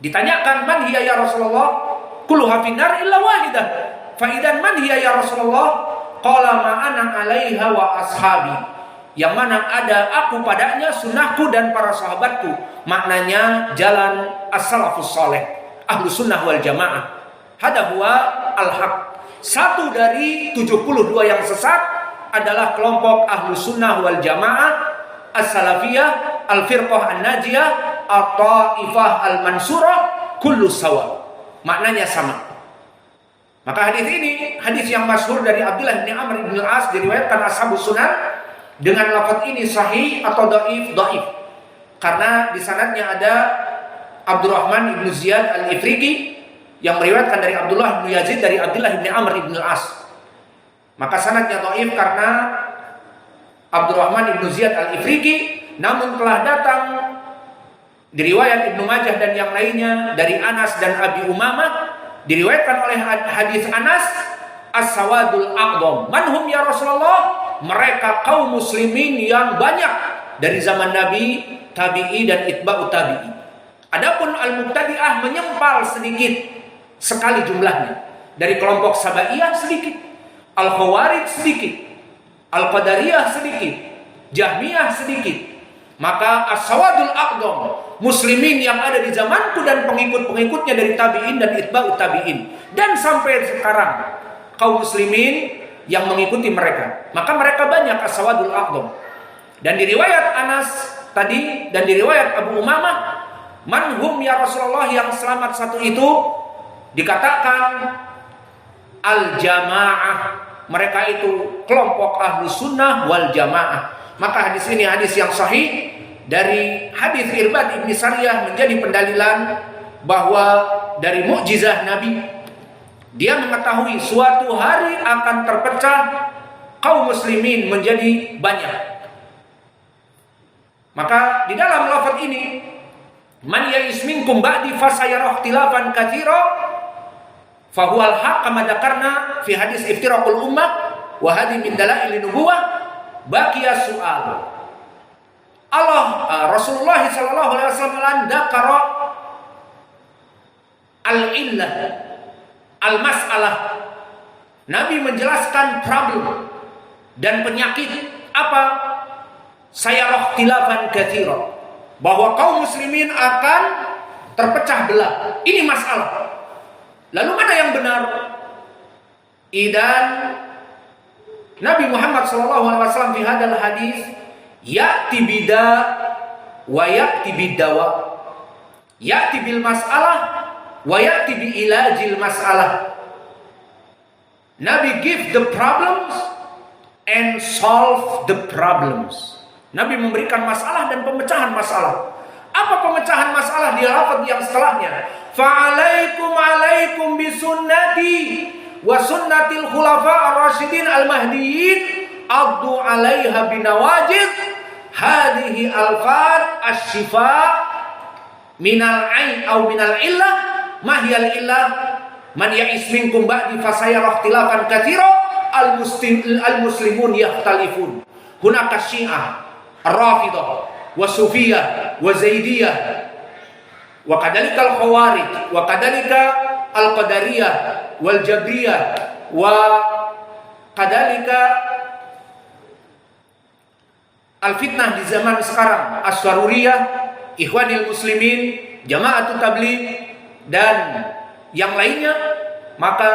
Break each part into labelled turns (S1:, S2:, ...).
S1: Ditanyakan, man hiya ya Rasulullah? Kulluha finnar illa wahidah. Fa idan man hiya ya Rasulullah? Qala ma ana 'alaiha wa ashabi. Yang mana ada aku padanya, sunnahku dan para sahabatku. Maknanya jalan as-salafus saleh, ahlus sunnah wal jamaah. Hada huwa al-haq. Satu dari 72 yang sesat adalah kelompok ahlus sunnah wal jamaah, as-salafiyah, al-firqah an-najiyah, at-taifah al-mansurah, kullu sawa. Maknanya sama. Maka hadis ini, hadis yang masyhur dari Abdullah bin Amr bin Al-As, diriwayatkan ashabus sunan dengan lafaz ini sahih atau dhaif. Karena di sanadnya ada Abdurrahman bin Ziyad al-Ifriqi yang meriwayatkan dari Abdullah bin Yazid dari Abdullah bin Amr bin Al-As. Maka sanadnya dhaif karena Abdurrahman bin Ziyad al-Ifriqi, namun telah datang di riwayat Ibnu Majah dan yang lainnya dari Anas dan Abi Umamah, diriwayatkan oleh hadis Anas, as-sawadul aqdam. Manhum ya Rasulullah? Mereka kaum muslimin yang banyak dari zaman Nabi, tabi'i dan itba'ut tabi'i. Adapun al-mubtadi'ah menyempal sedikit sekali jumlahnya. Dari kelompok Sabaiyah sedikit, al-Khawarij sedikit, al-Qadariyah sedikit, Jahmiyah sedikit. Maka as-sawadul aqdam, muslimin yang ada di zamanku dan pengikut-pengikutnya dari tabi'in dan itba'ut tabi'in, dan sampai sekarang kaum muslimin yang mengikuti mereka. Maka mereka banyak as-sawadul aqdam. Dan di riwayat Anas tadi dan di riwayat Abu Umamah, manhum ya Rasulullah, yang selamat satu itu dikatakan al-jamaah. Mereka itu kelompok ahlus sunnah wal jamaah. Maka hadis ini hadis yang sahih. Dari hadis Irbad ibn Sariyah menjadi pendalilan bahwa dari mukjizah Nabi, dia mengetahui suatu hari akan terpecah kaum muslimin menjadi banyak. Maka di dalam lafaz ini, man ya'is minkum ba'di fasayara ikhtilafan katsira fahuwal haqq kama dzakarna fi hadis iftiraqul ummah wa hadhi min dalail nubuwah. Baqiya soal Rasulullah sallallahu alaihi wasallam dzakara al-illah al-mas'alah. Nabi menjelaskan problem dan penyakit apa? Sayara ikhtilafan katsira, bahwa kaum muslimin akan terpecah belah. Ini masalah. Lalu mana yang benar? Idan Nabi Muhammad SAW di hadal hadis ya'ti bida wa ya'ti bidawa, ya'ti bil mas'alah wa ya'ti bi ilajil mas'alah. Nabi give the problems and solve the problems. Nabi memberikan masalah dan pemecahan masalah. Apa pemecahan masalah di lafaz yang setelahnya? Fa'alaikum bisunnati wa sunnatil khulafa ar-rasyidin al-mahdiyyin addu 'alaiha binawajid. Hadhihi alfad asy-syifa minal ain aw minal illah. Ma hiyal illah? Man ya'is minkum ba'di fasayara ikhtilafan katsira al-muslimun yakhtalifun. Hunaka syiah, ar-rafidah, wa sufiyah, wa zaidiyah, wa kadhalika al-khawarij, wa kadhalika al-qadariyah, wal jabriyah, wa kadhalika al-fitnah di zaman sekarang, as-saruriyah, ikhwanil muslimin, jama'atut tabligh, dan yang lainnya. Maka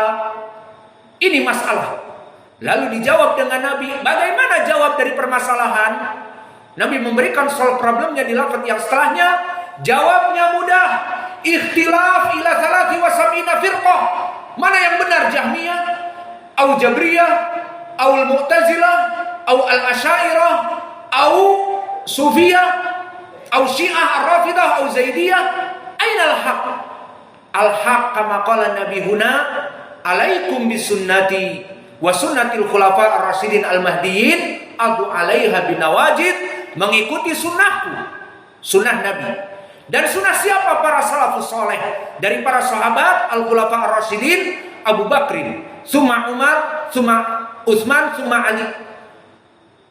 S1: ini masalah. Lalu dijawab dengan Nabi. Bagaimana jawab dari permasalahan? Nabi memberikan soal problemnya di lafaz yang setelahnya. Jawabnya mudah. Ikhtilaf ila 73 firqah. Mana yang benar, Jahmiyah, au Jabriyah, au Mu'tazilah, au Al-Asy'ariyah, au Sufiyah, au Syiah Ar-Rafidah, au Zaidiyah? Aina al-haq? Al-haq kama qala Nabi huna, alaikum bisunnati wa sunnatil khulafa ar-rasyidin al-mahdiyyin adu 'alaiha binawajid. Mengikuti sunnahku, sunnah Nabi. Dan sunnah siapa? Para salafus saleh, dari para sahabat al-khulafa ar-rasyidin, Abu Bakrin, summa Umar, summa Utsman, summa Ali.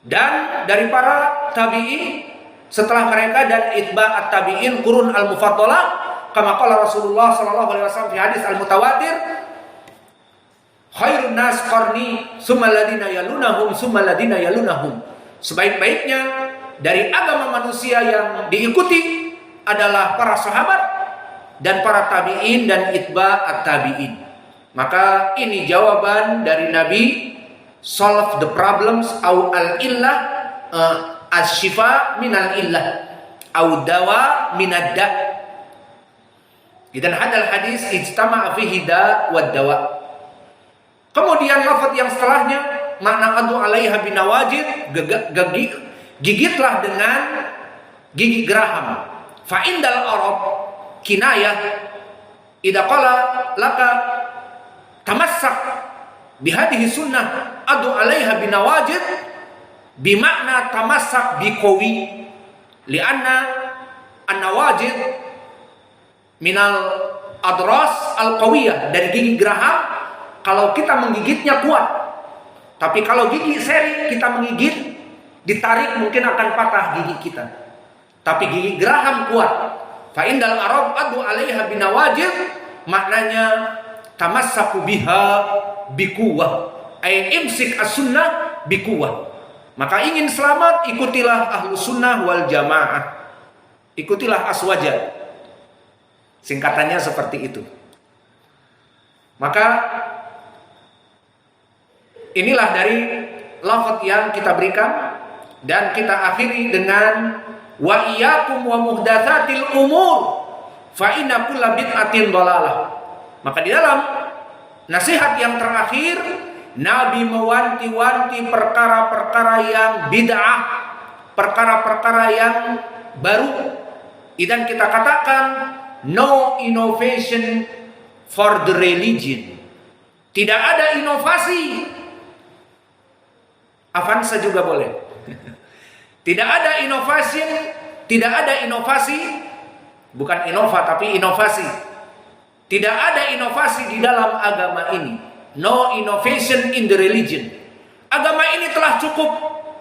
S1: Dan dari para tabi'in setelah mereka dan itba'at tabi'in, qurun al-mufaddalah, kama qala Rasulullah sallallahu alaihi wasallam fi hadis al-mutawatir, khairun nas qarni summal ladina yalunahum summal ladina yalunahum. Sebaik-baiknya dari agama manusia yang diikuti adalah para sahabat dan para tabi'in dan itba'at tabi'in. Maka ini jawaban dari Nabi, solve the problems au al-illah, as-shifa minal illah au dawa minad da'. Dan hadal hadis ijtama'a fihi da' wad dawa. Kemudian lafaz yang setelahnya, makna adu alaiha binawajid, gigitlah dengan gigi geraham. Fa indal arab kinayah idza qala laka tamassak bihadhihi sunnah adu alaiha binawajid, bimakna tamassak biqawi, lianna an-nawajid minal adras al-qawiyah, dari gigi geraham. Kalau kita menggigitnya kuat, tapi kalau gigi seri kita menggigit, ditarik mungkin akan patah gigi kita. Tapi gigi geraham kuat. Fa indal arab adu alaiha binawajid, maknanya tamassaku biha biquwah, ay imsik as-sunnah biquwah. Maka ingin selamat, ikutilah ahlu sunnah wal jamaah, ikutilah aswajah. Singkatannya seperti itu. Maka inilah dari lafaz yang kita berikan, dan kita akhiri dengan wa iyyakum wa muhdatsatil umur fa inna kulla bid'atin dhalalah. Maka di dalam nasihat yang terakhir, Nabi mewanti-wanti perkara-perkara yang bid'ah, perkara-perkara yang baru. Dan kita katakan no innovation for the religion. Tidak ada inovasi. Avanza juga boleh. Tidak ada inovasi, bukan innova tapi inovasi. Tidak ada inovasi di dalam agama ini. No innovation in the religion. Agama ini telah cukup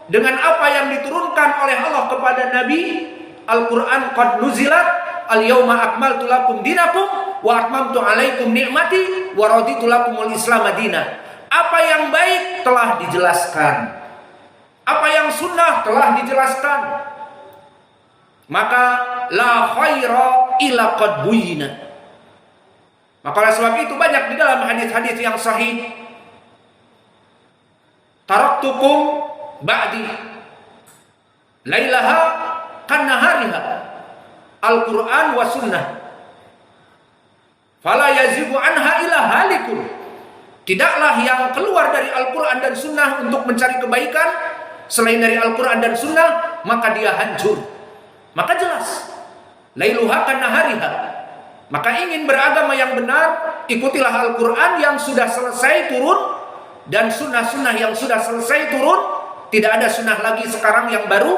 S1: dengan apa yang diturunkan oleh Allah kepada Nabi. Al-Quran qad nuzilat al-yawma akmaltu lakum dinakum wa atmamtu alaikum ni'mati wa raditu lakumul islam madinah. Apa yang baik telah dijelaskan. Apa yang sunnah telah dijelaskan. Maka la khaira illa qad buyina. Maka oleh sebab itu banyak di dalam hadis-hadis yang sahih, taraktukum ba'di lailaha kannahariha, Al-Quran wa sunnah, fala yazibu anha illa halikun. Tidaklah yang keluar dari Al-Quran dan sunnah untuk mencari kebaikan selain dari Al-Quran dan sunnah, maka dia hancur. Maka jelas, lailuha kannahariha. Maka ingin beragama yang benar, ikutilah Al-Quran yang sudah selesai turun dan sunnah-sunnah yang sudah selesai turun. Tidak ada sunnah lagi sekarang yang baru.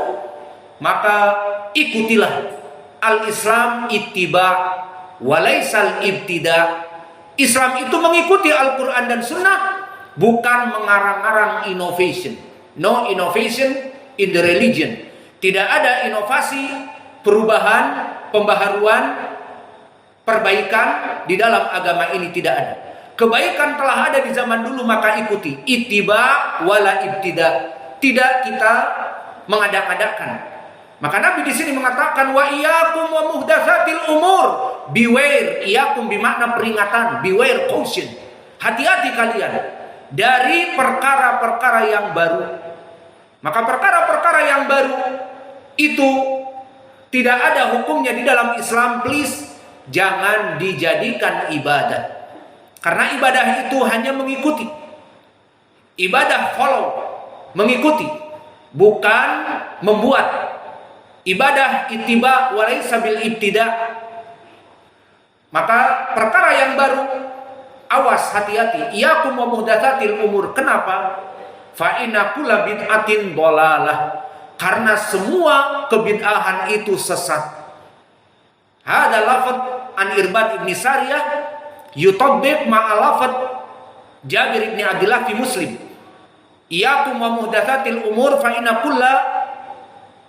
S1: Maka ikutilah. Al-Islam ittiba walaisal ibtida. Islam itu mengikuti Al-Quran dan sunnah, bukan mengarang-arang innovation. No innovation in the religion. Tidak ada inovasi, perubahan, pembaharuan, perbaikan di dalam agama ini, tidak ada. Kebaikan telah ada di zaman dulu, maka ikuti. Ittiba wala ibtida. Tidak kita mengadak-adakan. Maka Nabi di sini mengatakan wa iyyakum wa muhdatsatil umur. Beware, iyyakum bermakna peringatan, beware, caution. Hati-hati kalian dari perkara-perkara yang baru. Maka perkara-perkara yang baru itu tidak ada hukumnya di dalam Islam. Please, jangan dijadikan ibadah. Karena ibadah itu hanya mengikuti. Ibadah follow, mengikuti, bukan membuat. Ibadah ittiba walaysa bil ibtida. Maka perkara yang baru, awas, hati-hati. Iyyakum wa muhdatsatil umur. Kenapa? Fa inna kulla bid'atin dhalalah. Karena semua kebid'ahan itu sesat. Hada lafaz an Irbad ibn Sariyah yutabbiq ma'a lafaz Jabir ibn Abdullah fi Muslim. Iyyakum wa muhdatsatil umur fa inna kulla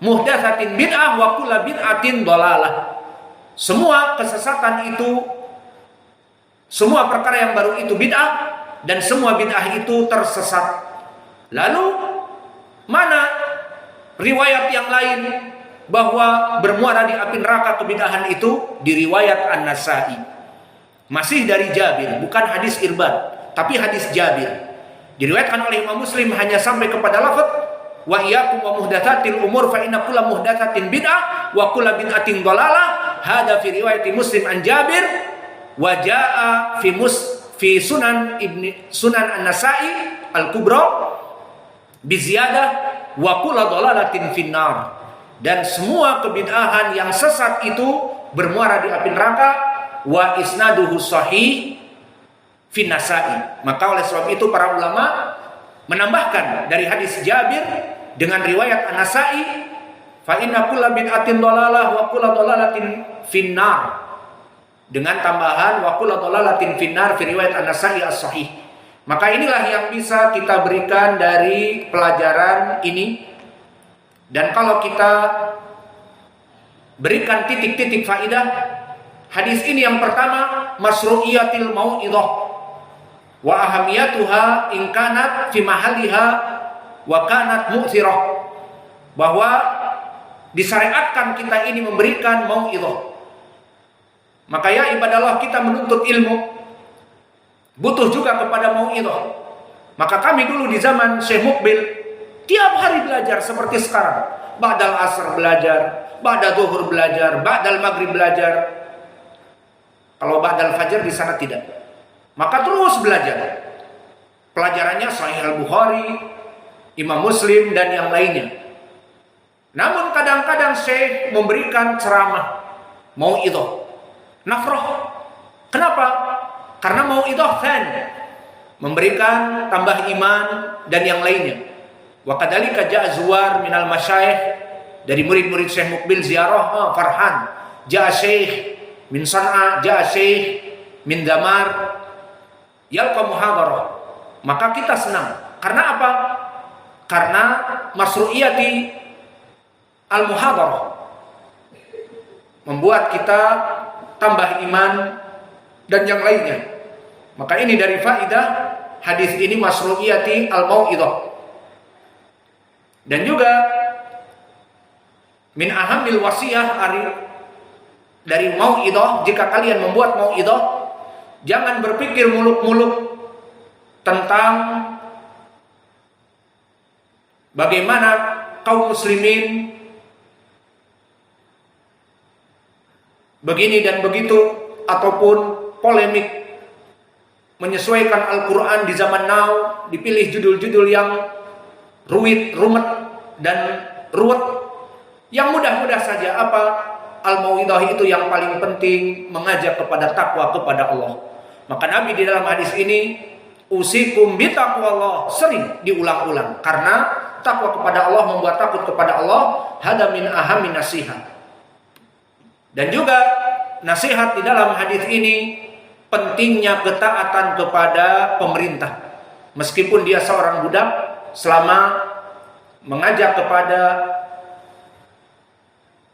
S1: muhdatsatin bid'ah wa kulla bid'atin dhalalah. semua kesesatan itu, semua perkara yang baru itu bid'ah, dan semua bid'ah itu tersesat. Lalu mana riwayat yang lain bahwa bermuara di api neraka kebid'ahan itu? Di riwayat An-Nasa'i, masih dari Jabir, bukan hadis Irbad, tapi hadis Jabir. Diriwayatkan oleh Imam Muslim hanya sampai kepada lafaz wa iyyakum wa muhdatsatil umur fa inna kulla muhdatsatin bid'ah wa kulla bid'atin dhalalah. Hada fi riwayat Muslim an Jabir wa jaa fi sunan An-Nasa'i Al-Kubra bi ziyadah wa kulla dhalalatin finnar. Dan semua kebid'ahan yang sesat itu bermuara di api neraka. Wa isnaduhu sahih fi Nasa'i. Maka oleh sebab itu para ulama menambahkan dari hadis Jabir dengan riwayat An-Nasa'i, fa inna kulla bid'atin dhalalah wa kulla dhalalatin finnar, dengan tambahan wa kulla dhalalatin finnar fi riwayat An-Nasa'i as-sahih. Maka inilah yang bisa kita berikan dari pelajaran ini. Dan kalau kita berikan titik-titik faidah, hadis ini yang pertama, masru'iyatil mau'idhah wa ahamiyatuha in kanat fi mahalliha wa kanat mu'thirah, bahwa disyariatkan kita ini memberikan mau'idhah. Maka ya ibadallah, kita menuntut ilmu butuh juga kepada mau'idhah. Maka kami dulu di zaman Syekh Mukbil tiap hari belajar seperti sekarang. Ba'dal asr belajar, ba'da zuhur belajar, ba'dal maghrib belajar. Kalau ba'dal fajar di sana tidak. Maka terus belajar. Pelajarannya Sahih Al-Bukhari, Imam Muslim, dan yang lainnya. Namun kadang-kadang Syekh memberikan ceramah mau'idhah, nafrah. Kenapa? Karena mau'idhah fan, memberikan tambah iman dan yang lainnya. Wa kadzalika ja'a zuwar minal masyayikh, dari murid-murid Syekh Mukbil ziarah, Farhan, ja'a Syekh min San'a, ja'a Syekh min Damar, yalqa muhadarah. Maka kita senang. Karena apa? Karena masru'iyati al-muhadarah, membuat kita tambah iman dan yang lainnya. Maka ini dari faidah hadis ini, masru'iyati al-mau'idhah. Dan juga min ahamil wasiyah dari mau'idhah, jika kalian membuat mau'idhah, jangan berpikir muluk-muluk tentang bagaimana kaum muslimin begini dan begitu, ataupun polemik menyesuaikan Al-Quran di zaman now, dipilih judul-judul yang rumet dan ruwet, yang mudah-mudah saja. Apa? Al-mau'idhah itu yang paling penting, mengajak kepada takwa kepada Allah. Maka Nabi di dalam hadis ini, usikum bitaqwallah, sering diulang-ulang, karena takwa kepada Allah membuat takut kepada Allah. Hada min ahamin nasihat. Dan juga nasihat di dalam hadis ini, pentingnya ketaatan kepada pemerintah. Meskipun dia seorang budak, selama mengajak kepada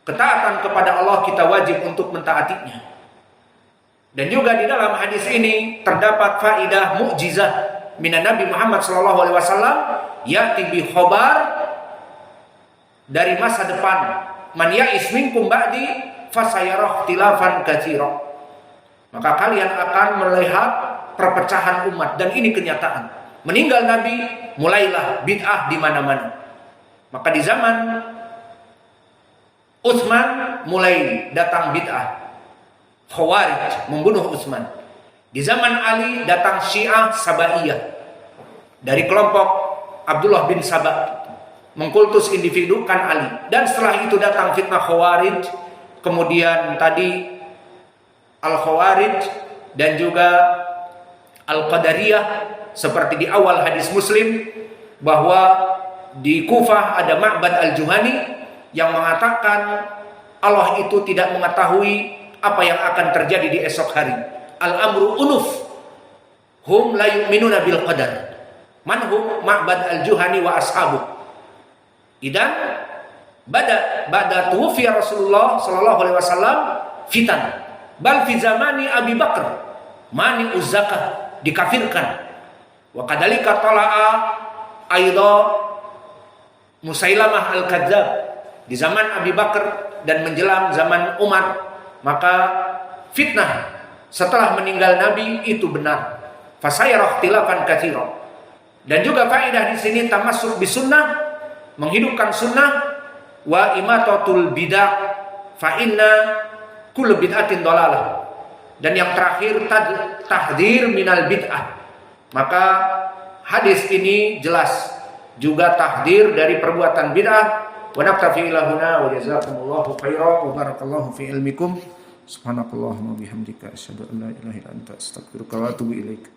S1: ketaatan kepada Allah, kita wajib untuk mentaatinya. Dan juga di dalam hadis ini terdapat faidah mukjizah minan Nabi Muhammad SAW, ya'ti bi khobar, dari masa depan. Man ya'is minkum ba'di fasayarah ikhtilafan katsira. Maka kalian akan melihat perpecahan umat, dan ini kenyataan. Meninggal Nabi, mulailah bid'ah di mana-mana. Maka di zaman Utsman mulai datang bid'ah. Khawarij membunuh Utsman. Di zaman Ali datang Syiah Sabaiyah dari kelompok Abdullah bin Sabah, mengkultus individukan Ali. Dan setelah itu datang fitnah Khawarij, kemudian tadi Al-Khawarij, dan juga Al-Qadariyah, seperti di awal hadis Muslim bahwa di Kufah ada Ma'bad Al-Juhani yang mengatakan Allah itu tidak mengetahui apa yang akan terjadi di esok hari. Al-amru unuf, hum la yu'minuna bil qadar. Man hum? Ma'bad Al-Juhani wa ashabu. Idan bada tuwfiya Rasulullah sallallahu alaihi wasallam fitan. Bal fi zamani Abi Bakar mani zakah, dikafirkan. Wa kadzalika tala'a aidha Musailamah al-Kadzdzab di zaman Abi Bakar dan menjelang zaman Umar. Maka fitnah setelah meninggal Nabi itu benar. Fasayara ikhtilafan katsira. Dan juga faedah di sini tamassuk bisunnah, menghidupkan sunnah, wa imatatul bidah fa inna kullu bid'atin dhalalah. Dan yang terakhir tahdzir minal bid'ah. Maka hadis ini jelas juga tahdzir dari perbuatan bid'ah. Wa naktafi ila huna wa jazakumullahu khairan wa barakallahu fi ilmikum. Subhanakallahumma bihamdika asyhadu an la ilaha illa anta astaghfiruka wa atubu ilaik.